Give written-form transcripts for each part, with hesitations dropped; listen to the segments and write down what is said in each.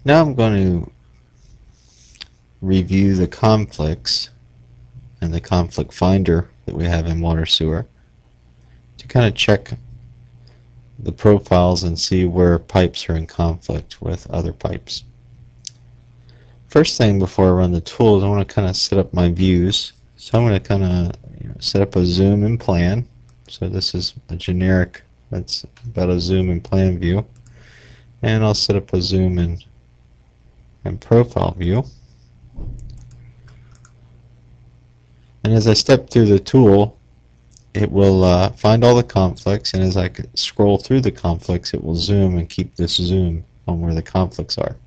Now I'm going to review the conflicts and the conflict finder that we have in water sewer to kind of check the profiles and see where pipes are in conflict with other pipes. First thing before I run the tools, I want to kind of set up my views. So I'm going to kind of set up a zoom and plan. So this is a generic, that's about a zoom and plan view. And I'll set up a zoom and profile view. And as I step through the tool, it will find all the conflicts, and as I scroll through the conflicts, it will zoom and keep this zoom on where the conflicts are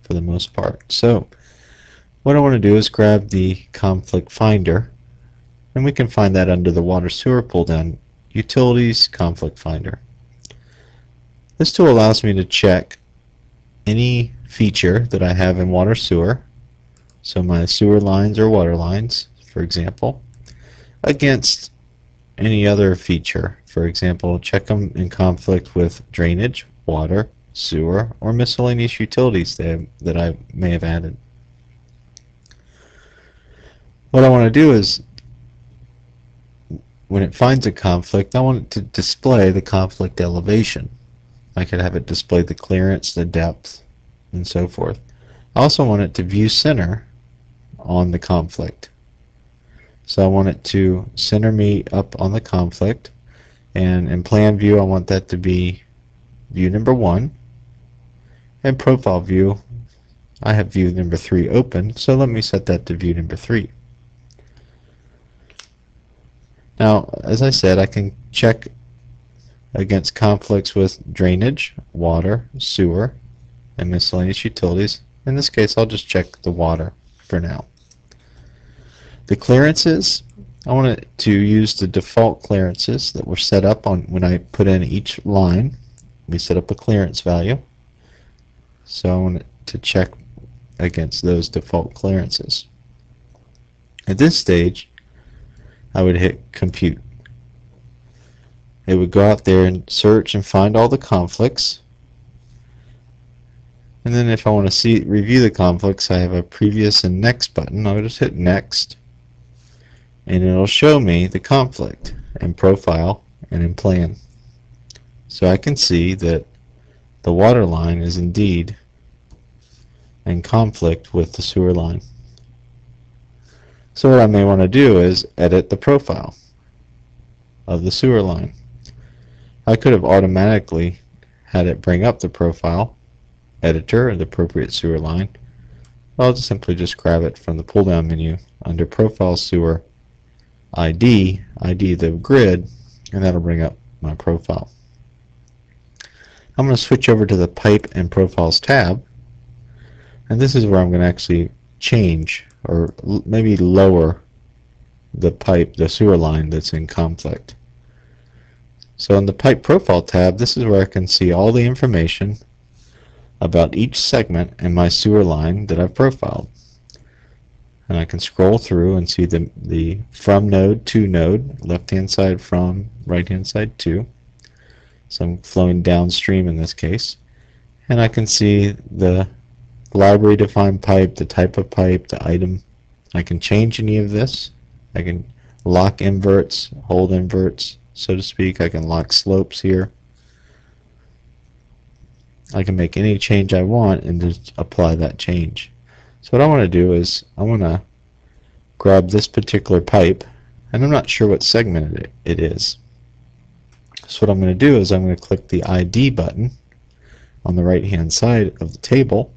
for the most part. So what I want to do is grab the conflict finder, and we can find that under the water sewer pull down, utilities conflict finder. This tool allows me to check any feature that I have in water sewer, so my sewer lines or water lines, for example, against any other feature. For example, check them in conflict with drainage, water, sewer, or miscellaneous utilities that I may have added. What I want to do is, when it finds a conflict, I want it to display the conflict elevation. I could have it display the clearance, the depth, and so forth. I also want it to view center on the conflict. So I want it to center me up on the conflict, and in plan view I want that to be view number 1, and profile view I have view number 3 open, so let me set that to view number 3. Now, as I said, I can check against conflicts with drainage, water, sewer, and miscellaneous utilities. In this case, I'll just check the water for now. The clearances, I want it to use the default clearances that were set up on when I put in each line. We set up a clearance value, so I want it to check against those default clearances. At this stage, I would hit compute. It would go out there and search and find all the conflicts, and then if I want to review the conflicts, I have a previous and next button. I'll just hit next, and it'll show me the conflict in profile and in plan. So I can see that the water line is indeed in conflict with the sewer line. So what I may want to do is edit the profile of the sewer line. I could have automatically had it bring up the profile editor and the appropriate sewer line. I'll simply just grab it from the pull down menu under profile sewer ID the grid, and that'll bring up my profile. I'm going to switch over to the pipe and profiles tab, and this is where I'm going to actually change or maybe lower the sewer line that's in conflict. So in the pipe profile tab, this is where I can see all the information about each segment in my sewer line that I've profiled. And I can scroll through and see the from node to node, left hand side from, right hand side to. So I'm flowing downstream in this case. And I can see the library defined pipe, the type of pipe, the item. I can change any of this. I can lock inverts, hold inverts, so to speak. I can lock slopes here. I can make any change I want and just apply that change. So what I want to do is I want to grab this particular pipe, and I'm not sure what segment it is. So what I'm going to do is I'm going to click the ID button on the right hand side of the table,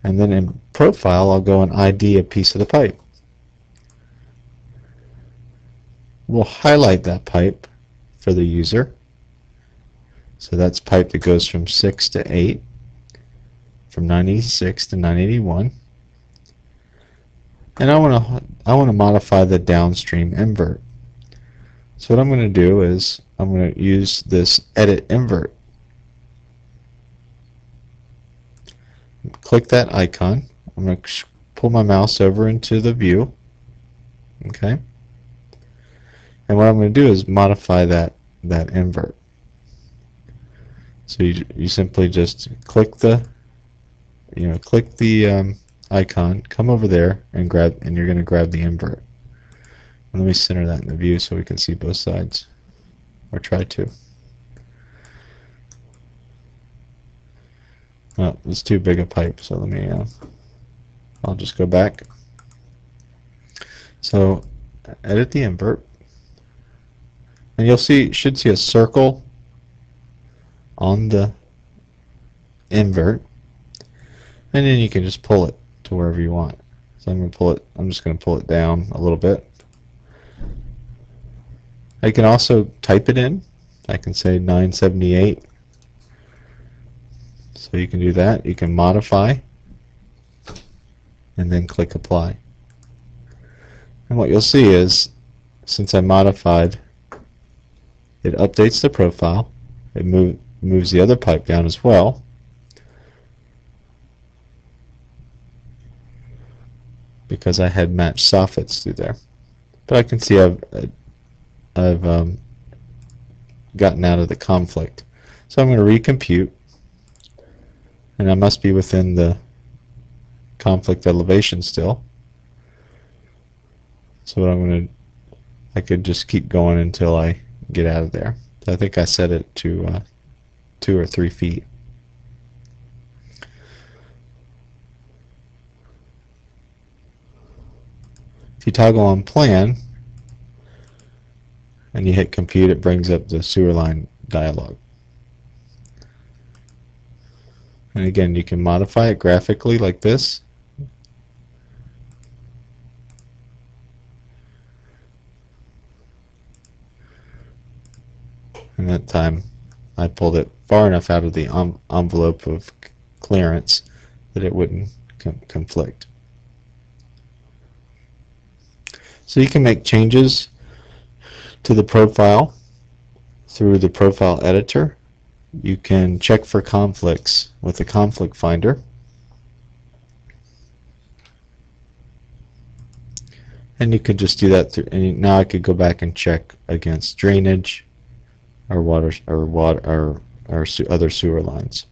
and then in profile I'll go and ID a piece of the pipe. We'll highlight that pipe for the user. So that's pipe that goes from 6 to 8, from 986 to 981. And I want to modify the downstream invert. So what I'm going to do is I'm going to use this edit invert. Click that icon. I'm going to pull my mouse over into the view. Okay. And what I'm going to do is modify that invert. So you simply just click the icon, come over there and you're going to grab the invert. And let me center that in the view so we can see both sides, or try to. Oh, it's too big a pipe, so let me I'll just go back. So edit the invert, and should see a circle on the invert, and then you can just pull it to wherever you want. So I'm just going to pull it down a little bit. I can also type it in. I can say 978. So you can do that. You can modify and then click apply. And what you'll see is, since I modified, it updates the profile. It moves the other pipe down as well. Because I had matched soffits through there. But I can see I've gotten out of the conflict. So I'm going to recompute, and I must be within the conflict elevation still. So what I could just keep going until I get out of there. So I think I set it to 2 or 3 feet. If you toggle on plan and you hit compute, it brings up the sewer line dialog. And again, you can modify it graphically like this. And that time I pulled it far enough out of the envelope of clearance that it wouldn't conflict. So you can make changes to the profile through the profile editor. You can check for conflicts with the conflict finder. And you could just do that through, and now I could go back and check against drainage or water or other sewer lines.